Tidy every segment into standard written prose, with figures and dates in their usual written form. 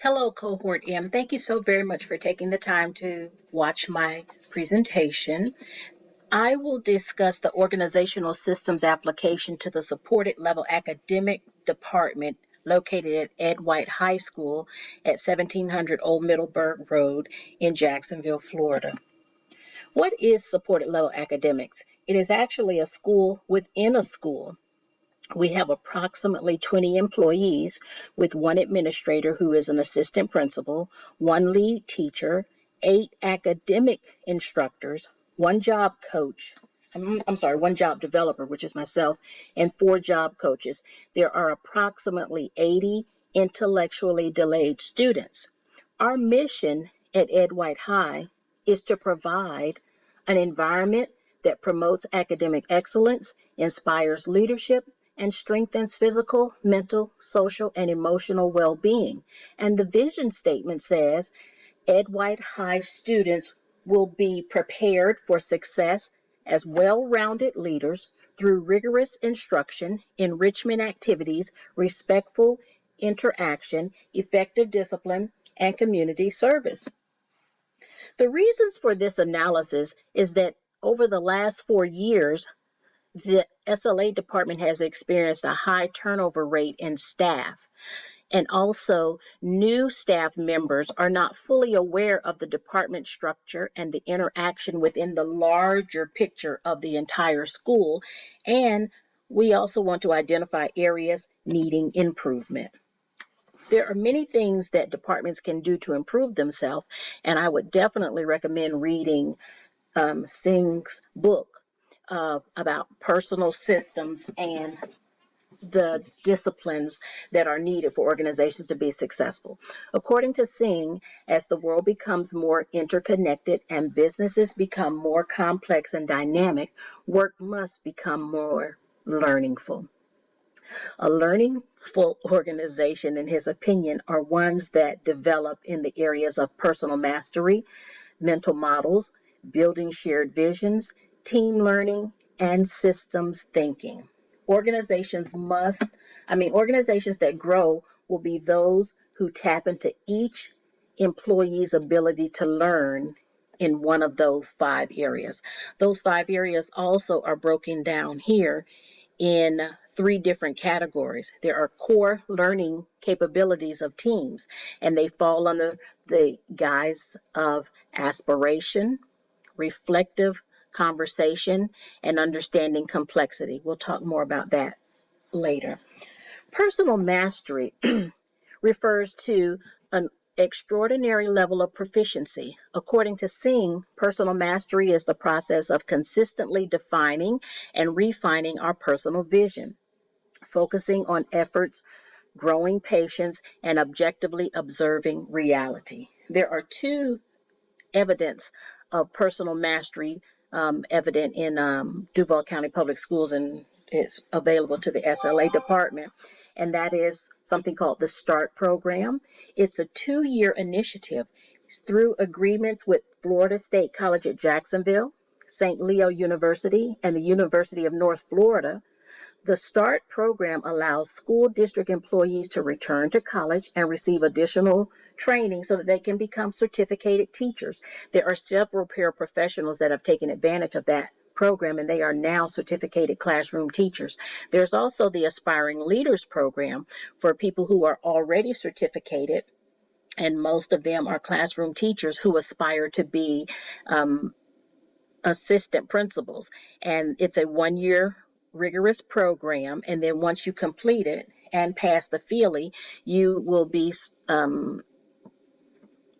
Hello, Cohort M. Thank you so very much for taking the time to watch my presentation. I will discuss the organizational systems application to the supported level academic department located at Ed White High School at 1700 Old Middleburg Road in Jacksonville, Florida. What is supported level academics? It is actually a school within a school. We have approximately 20 employees with one administrator who is an assistant principal, one lead teacher, 8 academic instructors, one job coach, one job developer, which is myself, and 4 job coaches. There are approximately 80 intellectually delayed students. Our mission at Ed White High is to provide an environment that promotes academic excellence, inspires leadership, and strengthens physical, mental, social, and emotional well-being. And the vision statement says, Ed White High students will be prepared for success as well-rounded leaders through rigorous instruction, enrichment activities, respectful interaction, effective discipline, and community service. The reasons for this analysis is that over the last 4 years, the SLA department has experienced a high turnover rate in staff. And also, new staff members are not fully aware of the department structure and the interaction within the larger picture of the entire school. And we also want to identify areas needing improvement. There are many things that departments can do to improve themselves, and I would definitely recommend reading Singh's book about personal systems and the disciplines that are needed for organizations to be successful. According to Singh, as the world becomes more interconnected and businesses become more complex and dynamic, work must become more learningful. A learningful organization, in his opinion, are ones that develop in the areas of personal mastery, mental models, building shared visions, team learning, and systems thinking. Organizations that grow will be those who tap into each employee's ability to learn in one of those 5 areas. Those 5 areas also are broken down here in 3 different categories. There are core learning capabilities of teams, and they fall under the guise of aspiration, reflective conversation, and understanding complexity. We'll talk more about that later. Personal mastery refers to an extraordinary level of proficiency. According to Singh, personal mastery is the process of consistently defining and refining our personal vision, focusing on efforts, growing patience, and objectively observing reality. There are 2 evidence of personal mastery evident in Duval County Public Schools, and it's available to the SLA department, and that is something called the START program. It's a 2-year initiative through agreements with Florida State College at Jacksonville, St. Leo University, and the University of North Florida. The START program allows school district employees to return to college and receive additional training so that they can become certificated teachers. There are several paraprofessionals that have taken advantage of that program, and they are now certificated classroom teachers. There's also the Aspiring Leaders program for people who are already certificated, and most of them are classroom teachers who aspire to be assistant principals. And it's a 1-year rigorous program, and then once you complete it and pass the FEALI, you will be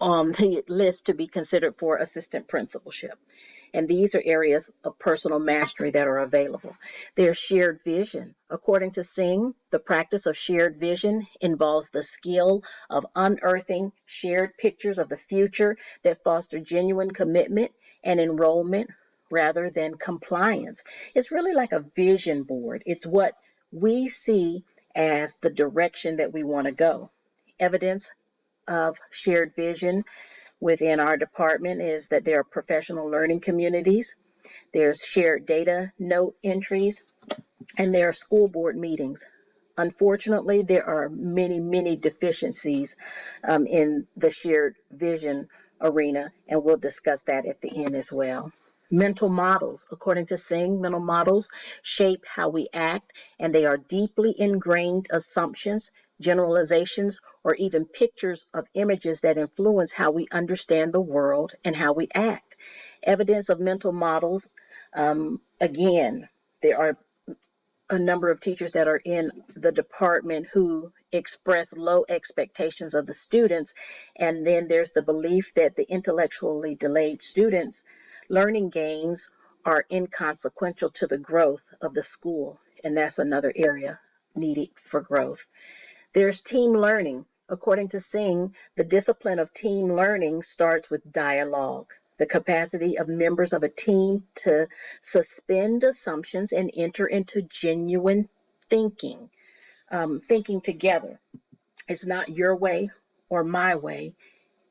on the list to be considered for assistant principalship. And these are areas of personal mastery that are available. There's shared vision. According to Singh, the practice of shared vision involves the skill of unearthing shared pictures of the future that foster genuine commitment and enrollment rather than compliance. It's really like a vision board. It's what we see as the direction that we want to go. Evidence of shared vision within our department is that there are professional learning communities, there's shared data note entries, and there are school board meetings. Unfortunately, there are many, many deficiencies in the shared vision arena, and we'll discuss that at the end as well. Mental models. According to Singh, mental models shape how we act, and they are deeply ingrained assumptions, generalizations, or even pictures of images that influence how we understand the world and how we act. Evidence of mental models, again, there are a number of teachers that are in the department who express low expectations of the students. And then there's the belief that the intellectually delayed students' learning gains are inconsequential to the growth of the school. And that's another area needed for growth. There's team learning. According to Singh, the discipline of team learning starts with dialogue, the capacity of members of a team to suspend assumptions and enter into genuine thinking, thinking together. It's not your way or my way,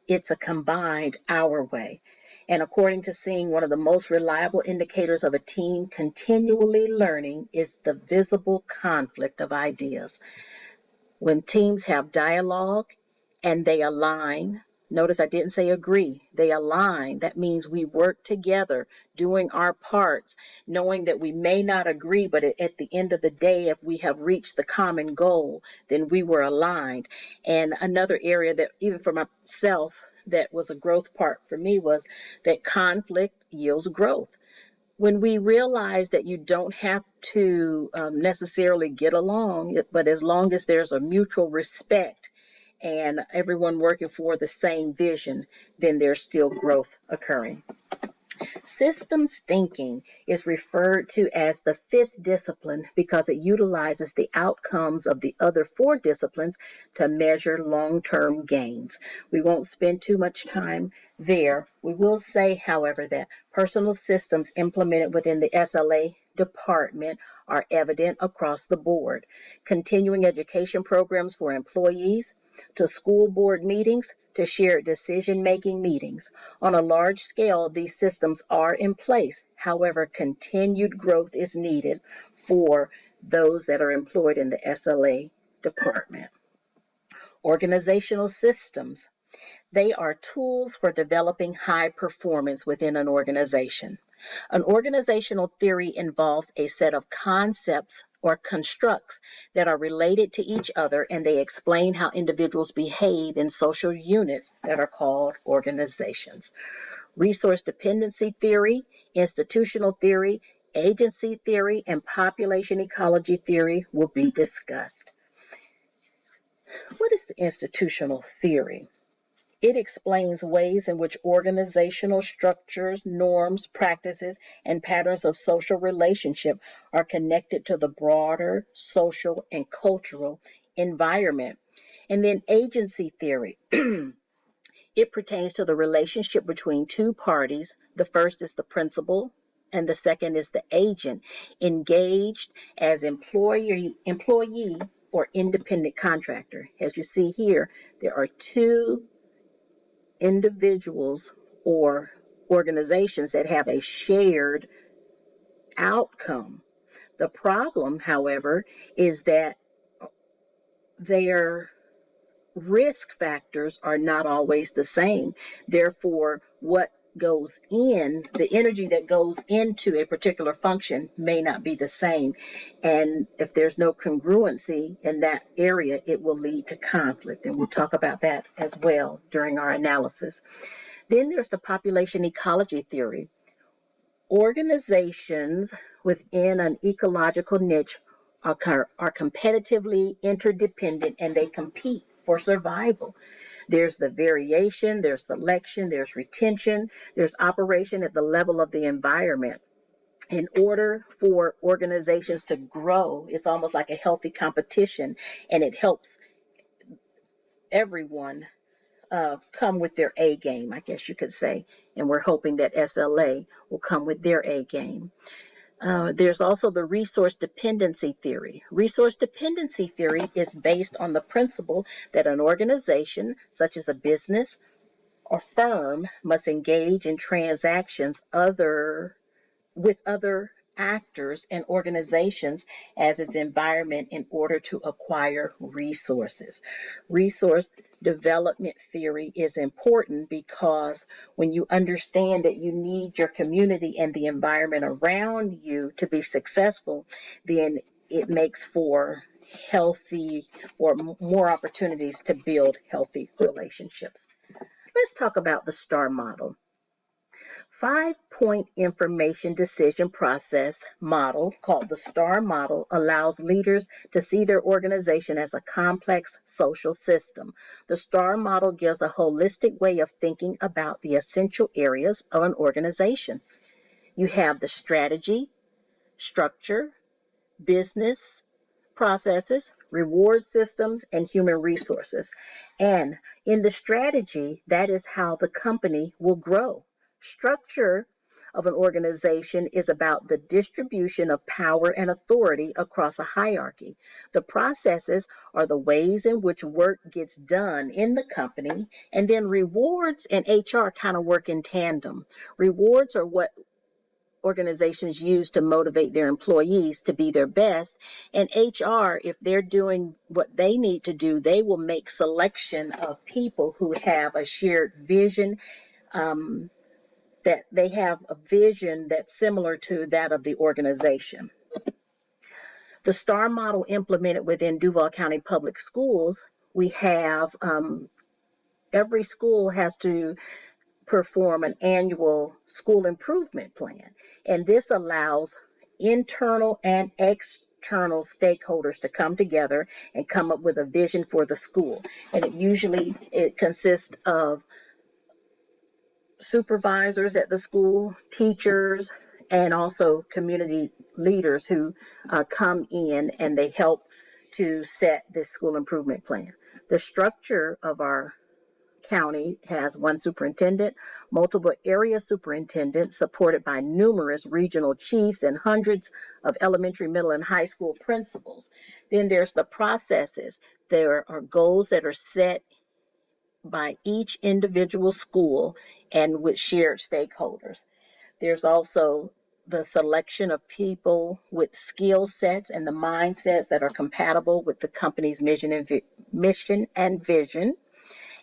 it's a combined our way. And according to Singh, one of the most reliable indicators of a team continually learning is the visible conflict of ideas. When teams have dialogue and they align, notice I didn't say agree, they align. That means we work together, doing our parts, knowing that we may not agree, but at the end of the day, if we have reached the common goal, then we were aligned. And another area that, even for myself, that was a growth part for me was that conflict yields growth. When we realize that you don't have to necessarily get along, but as long as there's a mutual respect and everyone working for the same vision, then there's still growth occurring. Systems thinking is referred to as the fifth discipline because it utilizes the outcomes of the other four disciplines to measure long-term gains. We won't spend too much time there. We will say, however, that personal systems implemented within the SLA department are evident across the board. Continuing education programs for employees, to school board meetings, to shared decision-making meetings. On a large scale, these systems are in place. However, continued growth is needed for those that are employed in the SLA department. Organizational systems. They are tools for developing high performance within an organization. An organizational theory involves a set of concepts or constructs that are related to each other, and they explain how individuals behave in social units that are called organizations. Resource dependency theory, institutional theory, agency theory, and population ecology theory will be discussed. What is the institutional theory? It explains ways in which organizational structures, norms, practices, and patterns of social relationship are connected to the broader social and cultural environment. And then agency theory. It pertains to the relationship between two parties. The first is the principal, and the second is the agent, engaged as employee or independent contractor. As you see here, there are two individuals or organizations that have a shared outcome. The problem, however, is that their risk factors are not always the same. Therefore, what goes in, the energy that goes into a particular function may not be the same. And if there's no congruency in that area, it will lead to conflict. And we'll talk about that as well during our analysis. Then there's the population ecology theory. Organizations within an ecological niche are competitively interdependent, and they compete for survival. There's the variation, there's selection, there's retention, there's operation at the level of the environment. In order for organizations to grow, it's almost like a healthy competition, and it helps everyone come with their A game, I guess you could say. And we're hoping that SLA will come with their A game. There's also the resource dependency theory. Resource dependency theory is based on the principle that an organization, such as a business or firm, must engage in transactions with other actors and organizations as its environment in order to acquire resources. Resource development theory is important because when you understand that you need your community and the environment around you to be successful, then it makes for healthy or more opportunities to build healthy relationships. Let's talk about the STAR model. 5-point information decision process model called the STAR model allows leaders to see their organization as a complex social system. The STAR model gives a holistic way of thinking about the essential areas of an organization. You have the strategy, structure, business, processes, reward systems, and human resources. And in the strategy, that is how the company will grow. Structure of an organization is about the distribution of power and authority across a hierarchy. The processes are the ways in which work gets done in the company, and then rewards and HR kind of work in tandem. Rewards are what organizations use to motivate their employees to be their best. And HR, if they're doing what they need to do, they will make selection of people who have a shared vision, that they have a vision that's similar to that of the organization. The STAR model implemented within Duval County Public Schools, we have every school has to perform an annual school improvement plan. And this allows internal and external stakeholders to come together and come up with a vision for the school. And it consists of supervisors at the school, teachers, and also community leaders who come in and they help to set this school improvement plan. The structure of our county has one superintendent, multiple area superintendents supported by numerous regional chiefs and hundreds of elementary, middle, and high school principals. Then there's the processes. There are goals that are set by each individual school and with shared stakeholders. There's also the selection of people with skill sets and the mindsets that are compatible with the company's mission and vision.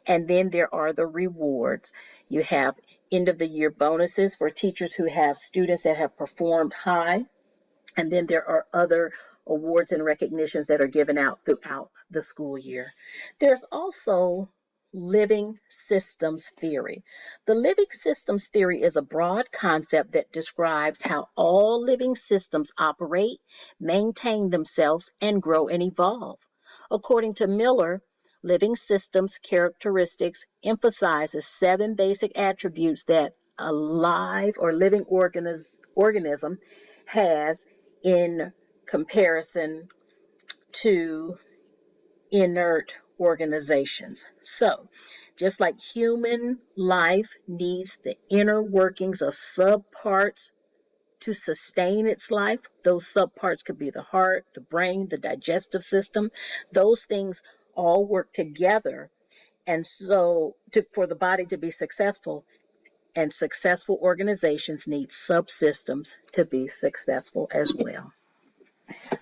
And then there are the rewards. You have end of the year bonuses for teachers who have students that have performed high. And then there are other awards and recognitions that are given out throughout the school year. There's also living systems theory. The living systems theory is a broad concept that describes how all living systems operate, maintain themselves, and grow and evolve. According to Miller, living systems characteristics emphasizes 7 basic attributes that a live or living organism has in comparison to inert organizations. So, just like human life needs the inner workings of subparts to sustain its life, those subparts could be the heart, the brain, the digestive system. Those things all work together. And so, for the body to be successful, and successful organizations need subsystems to be successful as well.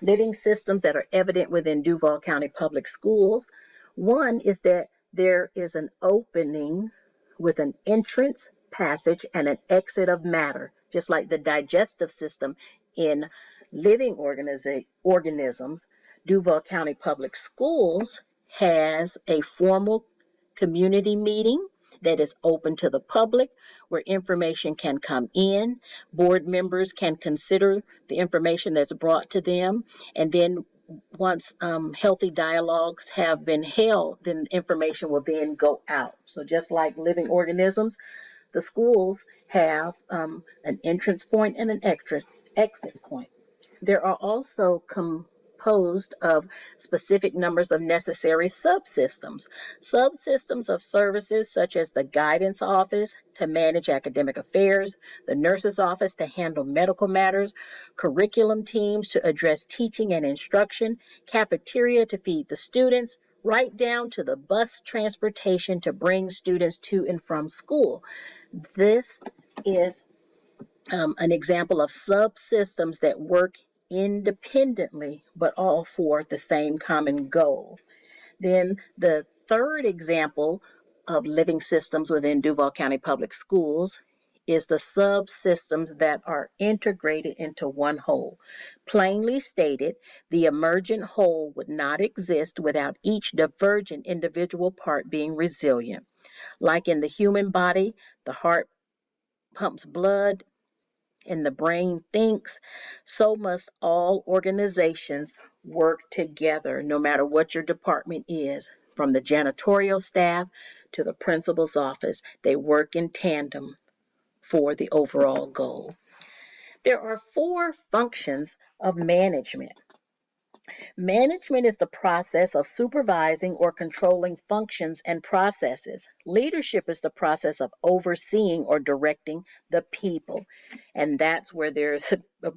Living systems that are evident within Duval County Public Schools. One is that there is an opening with an entrance, passage, and an exit of matter, just like the digestive system in living organisms. Duval County Public Schools has a formal community meeting that is open to the public, where information can come in. Board members can consider the information that's brought to them, and then once healthy dialogues have been held, then information will then go out. So just like living organisms, the schools have an entrance point and an exit point. There are also composed of specific numbers of necessary subsystems. Subsystems of services such as the guidance office to manage academic affairs, the nurse's office to handle medical matters, curriculum teams to address teaching and instruction, cafeteria to feed the students, right down to the bus transportation to bring students to and from school. This is An example of subsystems that work independently but all for the same common goal. Then the third example of living systems within Duval County Public Schools is the subsystems that are integrated into one whole. Plainly stated, the emergent whole would not exist without each divergent individual part being resilient. Like in the human body, the heart pumps blood and the brain thinks, so must all organizations work together, no matter what your department is. From the janitorial staff to the principal's office, they work in tandem for the overall goal. There are four functions of management. Management is the process of supervising or controlling functions and processes. Leadership is the process of overseeing or directing the people. And that's where there's a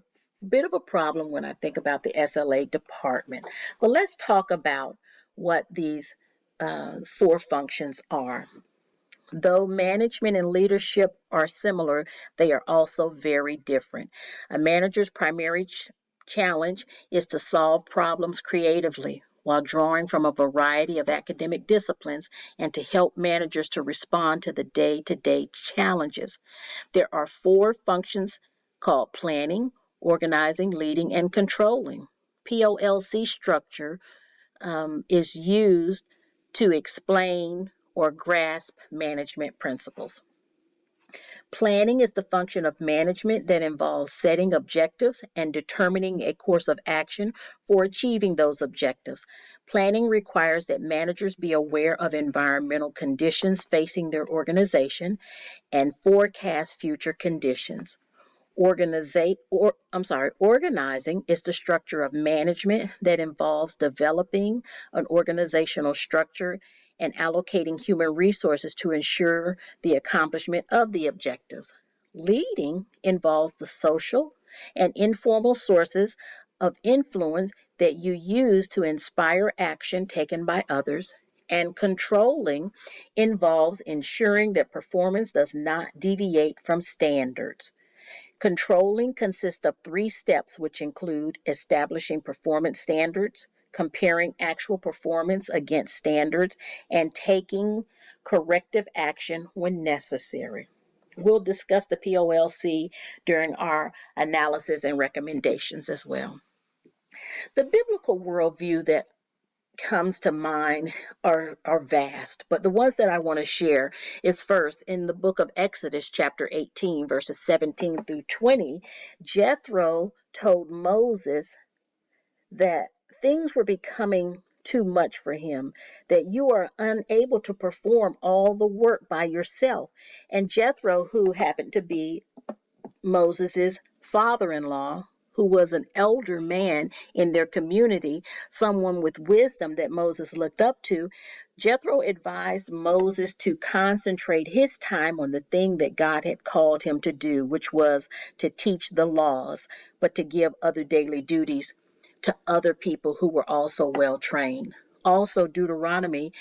bit of a problem when I think about the SLA department. But let's talk about what these four functions are. Though management and leadership are similar, they are also very different. A manager's primary challenge is to solve problems creatively while drawing from a variety of academic disciplines and to help managers to respond to the day-to-day challenges. There are four functions called planning, organizing, leading, and controlling. POLC structure is used to explain or grasp management principles. Planning is the function of management that involves setting objectives and determining a course of action for achieving those objectives. Planning requires that managers be aware of environmental conditions facing their organization and forecast future conditions. Organizing is the structure of management that involves developing an organizational structure and allocating human resources to ensure the accomplishment of the objectives. Leading involves the social and informal sources of influence that you use to inspire action taken by others. And controlling involves ensuring that performance does not deviate from standards. Controlling consists of three steps, which include establishing performance standards, comparing actual performance against standards, and taking corrective action when necessary. We'll discuss the POLC during our analysis and recommendations as well. The biblical worldview that comes to mind are vast, but the ones that I want to share is first in the book of Exodus, chapter 18, verses 17 through 20. Jethro told Moses that things were becoming too much for him, that you are unable to perform all the work by yourself. And Jethro, who happened to be Moses's father-in-law, who was an elder man in their community, someone with wisdom that Moses looked up to, Jethro advised Moses to concentrate his time on the thing that God had called him to do, which was to teach the laws, but to give other daily duties to other people who were also well trained. Also, Deuteronomy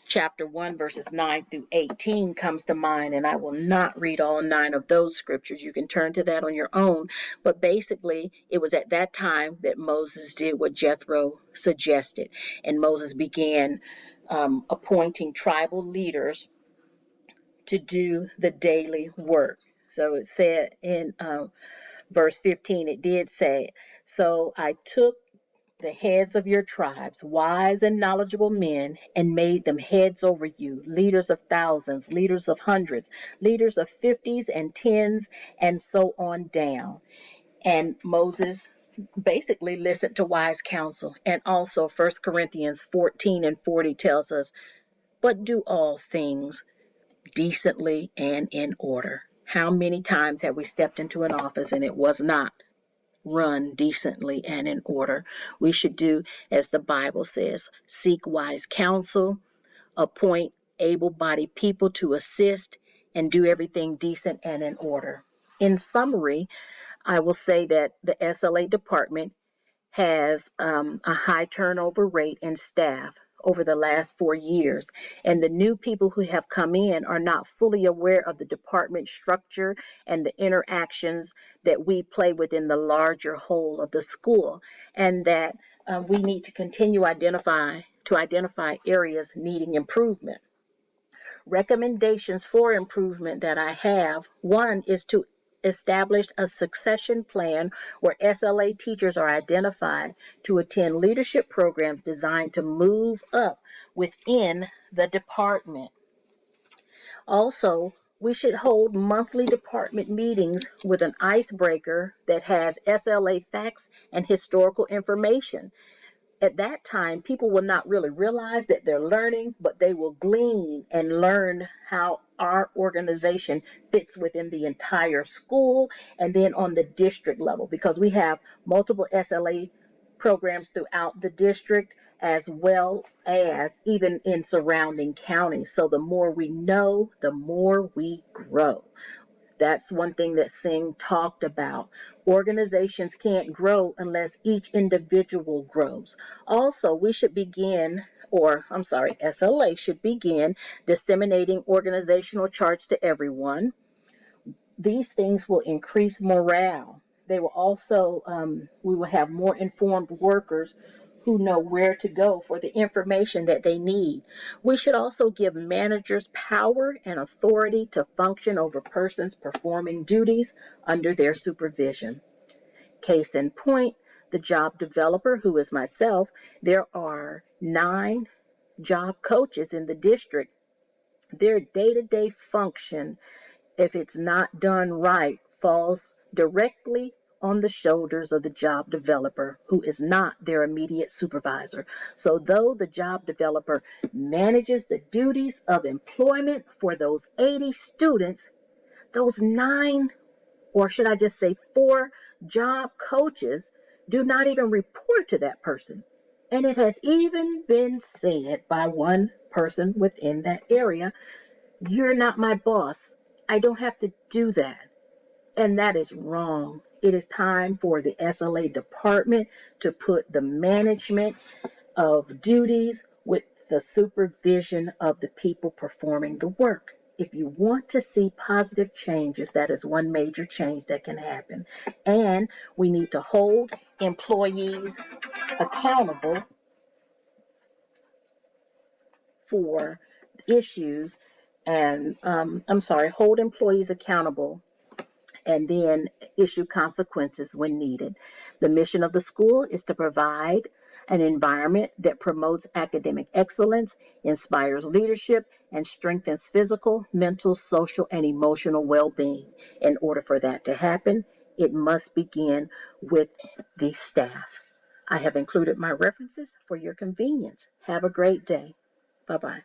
chapter 1, verses 9 through 18 comes to mind, and I will not read all 9 of those scriptures. You can turn to that on your own. But basically, it was at that time that Moses did what Jethro suggested, and Moses began appointing tribal leaders to do the daily work. So it said in verse 15, it did say, "So I took the heads of your tribes, wise and knowledgeable men, and made them heads over you, leaders of thousands, leaders of hundreds, leaders of fifties and tens, and so on down." And Moses basically listened to wise counsel. And also 1 Corinthians 14 and 40 tells us, "But do all things decently and in order." How many times have we stepped into an office and it was not run decently and in order? We should do as the Bible says, seek wise counsel, appoint able-bodied people to assist, and do everything decent and in order. In summary, I will say that the SLA department has a high turnover rate in staff, over the last 4 years. And the new people who have come in are not fully aware of the department structure and the interactions that we play within the larger whole of the school, and that we need to continue to identify areas needing improvement. Recommendations for improvement that I have: one is to establish a succession plan where SLA teachers are identified to attend leadership programs designed to move up within the department. Also, we should hold monthly department meetings with an icebreaker that has SLA facts and historical information. At that time, people will not really realize that they're learning, but they will glean and learn how our organization fits within the entire school and then on the district level, because we have multiple SLA programs throughout the district as well as even in surrounding counties. So the more we know, the more we grow. That's one thing that Singh talked about. Organizations can't grow unless each individual grows. Also, we should begin, or I'm sorry, SLA should begin disseminating organizational charts to everyone. These things will increase morale. They will also, we will have more informed workers who know where to go for the information that they need. We should also give managers power and authority to function over persons performing duties under their supervision. Case in point, the job developer, who is myself. There are 9 job coaches in the district. Their day-to-day function, if it's not done right, falls directly on the shoulders of the job developer, who is not their immediate supervisor. So though the job developer manages the duties of employment for those 80 students, those 9, or should I just say 4 job coaches do not even report to that person. And it has even been said by one person within that area, "You're not my boss. I don't have to do that." And that is wrong. It is time for the SLA department to put the management of duties with the supervision of the people performing the work. If you want to see positive changes, that is one major change that can happen. And we need to hold employees accountable for issues and, hold employees accountable and then issue consequences when needed. The mission of the school is to provide an environment that promotes academic excellence, inspires leadership, and strengthens physical, mental, social, and emotional well-being. In order for that to happen, it must begin with the staff. I have included my references for your convenience. Have a great day. Bye-bye.